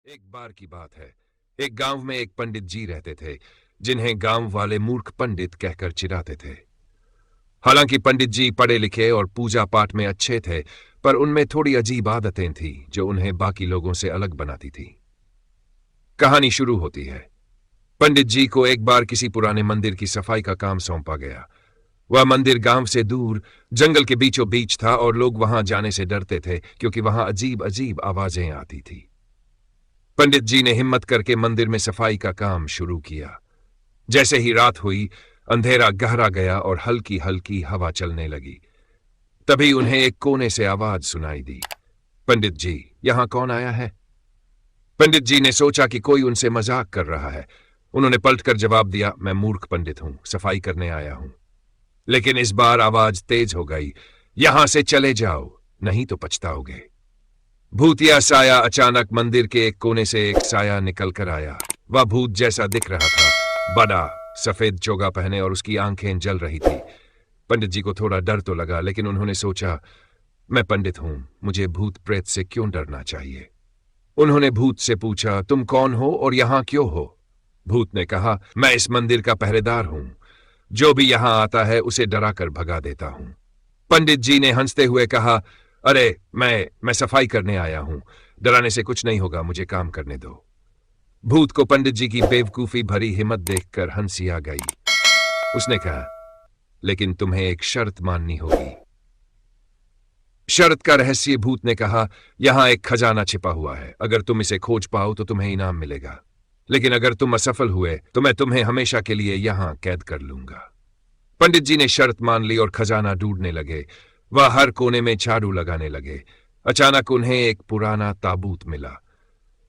एक बार की बात है। एक गांव में एक पंडित जी रहते थे, जिन्हें गांव वाले मूर्ख पंडित कहकर चिढ़ाते थे। हालांकि पंडित जी पढ़े लिखे और पूजा पाठ में अच्छे थे, पर उनमें थोड़ी अजीब आदतें थीं जो उन्हें बाकी लोगों से अलग बनाती थी। कहानी शुरू होती है। पंडित जी को एक बार किसी पुराने मंदिर की सफाई का काम सौंपा गया। वह मंदिर गांव से दूर जंगल के बीचों बीच था और लोग वहां जाने से डरते थे, क्योंकि वहां अजीब अजीब आवाजें आती थी। पंडित जी ने हिम्मत करके मंदिर में सफाई का काम शुरू किया। जैसे ही रात हुई, अंधेरा गहरा गया और हल्की हल्की हवा चलने लगी। तभी उन्हें एक कोने से आवाज सुनाई दी, पंडित जी, यहां कौन आया है? पंडित जी ने सोचा कि कोई उनसे मजाक कर रहा है। उन्होंने पलटकर जवाब दिया, मैं मूर्ख पंडित हूं, सफाई करने आया हूं। लेकिन इस बार आवाज तेज हो गई, यहां से चले जाओ, नहीं तो पछताओगे। भूतिया साया अचानक मंदिर के एक कोने से एक साया निकल कर आया। वह भूत जैसा दिख रहा था, बड़ा, सफेद चोगा पहने और उसकी आंखें जल रही थी। पंडित जी को थोड़ा डर तो लगा, लेकिन उन्होंने सोचा, मैं पंडित हूं, मुझे भूत प्रेत से क्यों डरना चाहिए। उन्होंने भूत से पूछा, तुम कौन हो और यहां क्यों हो? भूत ने कहा, मैं इस मंदिर का पहरेदार हूं, जो भी यहां आता है उसे डराकर भगा देता हूं। पंडित जी ने हंसते हुए कहा, अरे मैं सफाई करने आया हूं, डराने से कुछ नहीं होगा, मुझे काम करने दो। भूत को पंडित जी की बेवकूफी भरी हिम्मत देखकर हंसी आ गई। उसने कहा, लेकिन तुम्हें एक शर्त माननी होगी। शर्त का रहस्य? भूत ने कहा, यहां एक खजाना छिपा हुआ है, अगर तुम इसे खोज पाओ तो तुम्हें इनाम मिलेगा, लेकिन अगर तुम असफल हुए तो मैं तुम्हें हमेशा के लिए यहां कैद कर लूंगा। पंडित जी ने शर्त मान ली और खजाना ढूंढने लगे। वह हर कोने में झाड़ू लगाने लगे। अचानक उन्हें एक पुराना ताबूत मिला।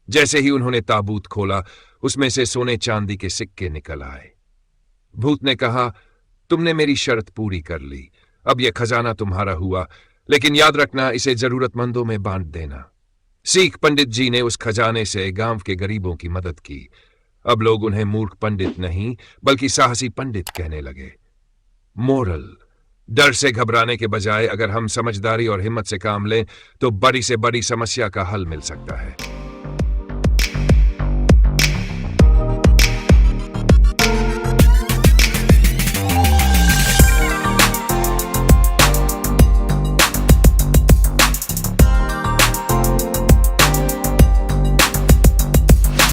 जैसे ही उन्होंने ताबूत खोला, उसमें से सोने चांदी के सिक्के निकल आए। भूत ने कहा, तुमने मेरी शर्त पूरी कर ली, अब यह खजाना तुम्हारा हुआ, लेकिन याद रखना, इसे जरूरतमंदों में बांट देना। सीख, पंडित जी ने उस खजाने से गांव के गरीबों की मदद की। अब लोग उन्हें मूर्ख पंडित नहीं, बल्कि साहसी पंडित कहने लगे। मोरल: डर से घबराने के बजाय अगर हम समझदारी और हिम्मत से काम लें तो बड़ी से बड़ी समस्या का हल मिल सकता है।